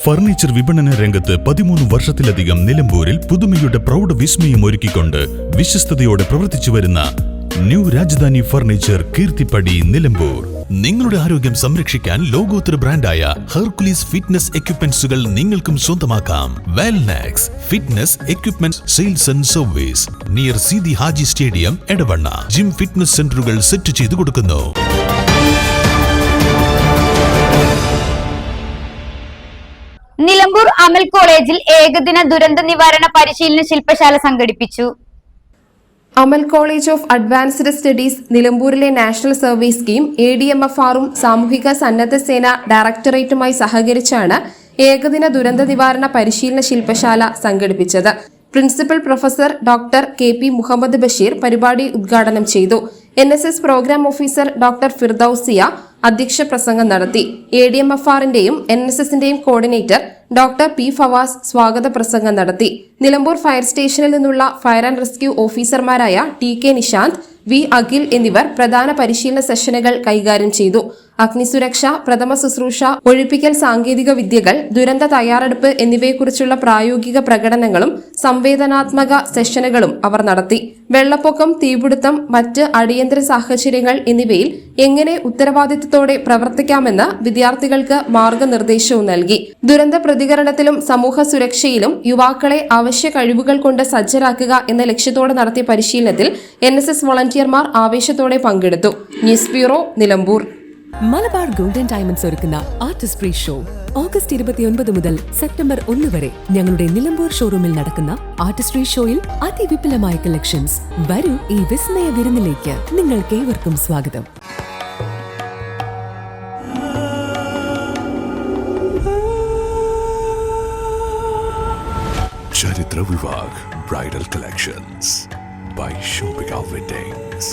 Furniture വിപണന രംഗത്ത് 13 വർഷത്തിലധികം നിലമ്പൂരിൽ പുതുമയുടെ പ്രൗഢ വിസ്മയം ഒരുക്കിക്കൊണ്ട് വിശ്വസ്തയോടെ പ്രവർത്തിച്ചു വരുന്ന ന്യൂ രാജധാനി ഫർണിച്ചർ കീർത്തിപ്പടി നിലമ്പൂർ. നിങ്ങളുടെ ആരോഗ്യം സംരക്ഷിക്കാൻ ലോകോത്തര ബ്രാൻഡായ ഹെർക്കുലീസ് ഫിറ്റ്നസ് എക്യുപ്മെന്റ്സുകൾ നിങ്ങൾക്കും സ്വന്തമാക്കാം. Wellnex fitness equipment sales and service near Seethi Haji stadium, Edavanna. Gym fitness സെന്ററുകൾ സെറ്റ് ചെയ്തു കൊടുക്കുന്നു. നിലമ്പൂർ അമൽ കോളേജിൽ ഏകദിന ദുരന്ത നിവാരണ പരിശീലന ശില്പശാല സംഘടിപ്പിച്ചു. അമൽ കോളേജ് ഓഫ് അഡ്വാൻസ്ഡ് സ്റ്റഡീസ് നിലമ്പൂരിലെ നാഷണൽ സർവീസ് സ്കീം ADMFR-ഉം സാമൂഹിക സന്നദ്ധ സേന ഡയറക്ടറേറ്റുമായി സഹകരിച്ചാണ് ഏകദിന ദുരന്ത നിവാരണ പരിശീലന ശില്പശാല സംഘടിപ്പിച്ചത്. Principal professor doctor KP Muhammad Basheer പരിപാടി ഉദ്ഘാടനം ചെയ്തു. NSS programme officer doctor Firdousiya അധ്യക്ഷ പ്രസംഗം നടത്തി. ADMFR-ന്റെയും NSS-ന്റെയും കോർഡിനേറ്റർ ഡോക്ടർ P ഫവാസ് സ്വാഗത പ്രസംഗം നടത്തി. നിലമ്പൂർ ഫയർ സ്റ്റേഷനിൽ നിന്നുള്ള ഫയർ ആൻഡ് റെസ്ക്യൂ ഓഫീസർമാരായ TK നിശാന്ത്, V അഖിൽ എന്നിവർ പ്രധാന പരിശീലന സെഷനുകൾ കൈകാര്യം ചെയ്തു. അഗ്നിസുരക്ഷ, പ്രഥമ ശുശ്രൂഷ, ഒഴിപ്പിക്കൽ സാങ്കേതിക വിദ്യകൾ, ദുരന്ത തയ്യാറെടുപ്പ് എന്നിവയെക്കുറിച്ചുള്ള പ്രായോഗിക പ്രകടനങ്ങളും സംവേദനാത്മക സെഷനുകളും അവർ നടത്തി. വെള്ളപ്പൊക്കം, തീപിടുത്തം, മറ്റ് അടിയന്തര സാഹചര്യങ്ങൾ എന്നിവയിൽ എങ്ങനെ ഉത്തരവാദിത്തത്തോടെ പ്രവർത്തിക്കാമെന്ന് വിദ്യാർത്ഥികൾക്ക് മാർഗനിർദ്ദേശവും നൽകി. ദുരന്ത പ്രതികരണത്തിലും സമൂഹ സുരക്ഷയിലും യുവാക്കളെ അവശ്യ കഴിവുകൾ കൊണ്ട് സജ്ജരാക്കുക എന്ന ലക്ഷ്യത്തോടെ നടത്തിയ പരിശീലനത്തിൽ NSS വോളണ്ടിയർമാർ ആവേശത്തോടെ പങ്കെടുത്തു. News bureau, Nilambur. Malabar golden diamonds ഒരുക്കുന്ന ആർട്ടിസ്റ്റ് ഫ്രീ ഷോ ഓഗസ്റ്റ് 29 മുതൽ സെപ്റ്റംബർ 1 വരെ ഞങ്ങളുടെ നിലമ്പൂർ ഷോറൂമിൽ നടക്കുന്ന ആർട്ടിസ്റ്റ് ഫ്രീ ഷോയിൽ അതിവിപുലമായ കളക്ഷൻസ്. വരൂ, ഈ വിസ്മയ വിരുന്നിലേക്ക് നിങ്ങൾക്കേവർക്കും സ്വാഗതം. ചരിത്ര Vivah bridal collections by Shobhika Weddings.